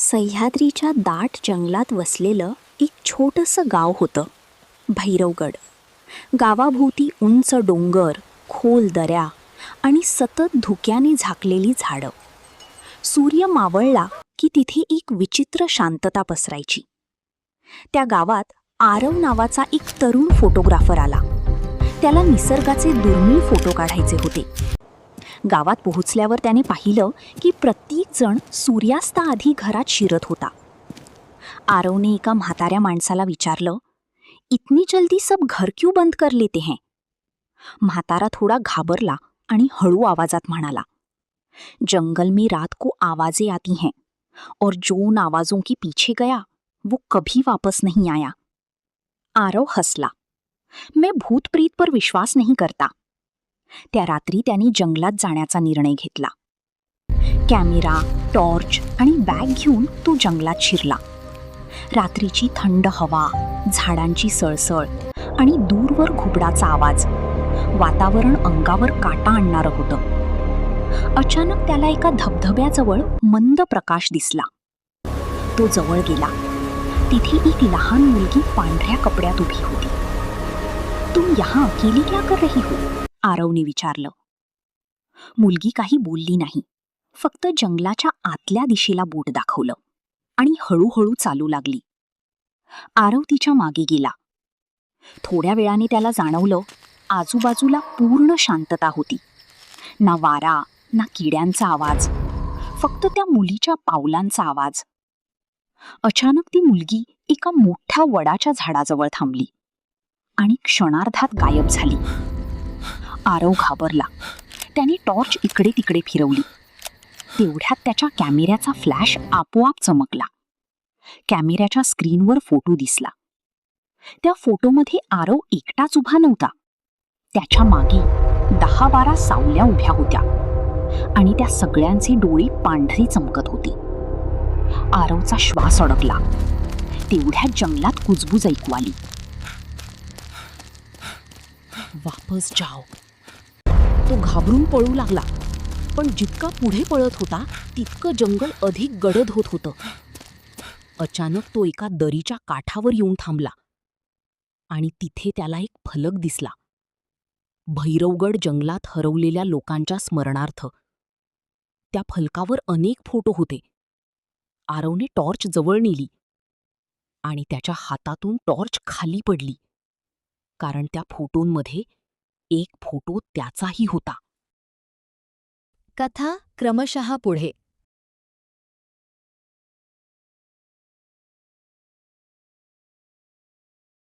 सह्याद्रीच्या दाट जंगलात वसलेलं एक छोटंसं गाव होतं, भैरवगड. गावाभोवती उंच डोंगर, खोल दऱ्या आणि सतत धुक्याने झाकलेली झाडं. सूर्य मावळला की तिथे एक विचित्र शांतता पसरायची. त्या गावात आरव नावाचा एक तरुण फोटोग्राफर आला. त्याला निसर्गाचे दुर्मिळ फोटो काढायचे होते. गावात पोहोचल्यावर त्याने पाहिलं की प्रत्येक जण सूर्यास्ताआधी घरात शिरत होता. आरवने एका म्हाताऱ्या माणसाला विचारलं, इतनी जल्दी सब घर क्यों बंद कर लेते हैं? म्हातारा थोडा घाबरला आणि हळू आवाजात म्हणाला, जंगल में रात को आवाजें आती हैं और जो उन आवाजों के पीछे गया वो कभी वापस नहीं आया. आरव हसला. मैं भूत प्रीत पर विश्वास नहीं करता. त्या रात्री त्यांनी जंगलात जाण्याचा निर्णय घेतला. कॅमेरा, टॉर्च आणि बॅग घेऊन तो जंगलात शिरला. रात्रीची थंड हवा, झाडांची सळसळ आणि दूरवर घुबडाचा आवाज, वातावरण अंगावर काटा आणणारं होतं. अचानक त्याला एका धबधब्याजवळ मंद प्रकाश दिसला. तो जवळ गेला. तिथे एक लहान मुलगी पांढऱ्या कपड्यात उभी होती. तुम यहाँ अकेली क्या कर रही हो? आरवने विचारलं. मुलगी काही बोलली नाही, फक्त जंगलाच्या आतल्या दिशेला बोट दाखवलं आणि हळूहळू चालू लागली. आरव तिच्या मागे गेला. थोड्या वेळाने त्याला जाणवलं, आजूबाजूला पूर्ण शांतता होती. ना वारा, ना किड्यांचा आवाज, फक्त त्या मुलीच्या पावलांचा आवाज. अचानक ती मुलगी एका मोठ्या वडाच्या झाडाजवळ थांबली आणि क्षणार्धात गायब झाली. आरव घाबरला. त्याने टॉर्च इकडे तिकडे फिरवली. तेवढ्यात त्याच्या कॅमेऱ्याचा फ्लॅश आपोआप चमकला. कॅमेऱ्याच्या स्क्रीनवर फोटो दिसला. त्या फोटोमध्ये आरव एकटाच उभा नव्हता. त्याच्या मागे 10-12 सावल्या उभ्या होत्या आणि त्या सगळ्यांचे डोळे पांढरे चमकत होते. आरवचा श्वास अडकला. तेवढ्यात जंगलात कुजबूज ऐकू आली. वापस जाओ. तो घाबरून पळू लागला, पण जितका पुढे पळत होता तितकं जंगल अधिक गडद होत होतं. अचानक तो एका दरीच्या काठावर येऊन थांबला आणि तिथे त्याला एक फलक दिसला. भैरवगड जंगलात हरवलेल्या लोकांच्या स्मरणार्थ. त्या फलकावर अनेक फोटो होते. आरवने टॉर्च जवळ नेली आणि त्याच्या हातातून टॉर्च खाली पडली, कारण त्या फोटोंमध्ये एक फोटो त्याचाही होता. कथा क्रमशः पुढे.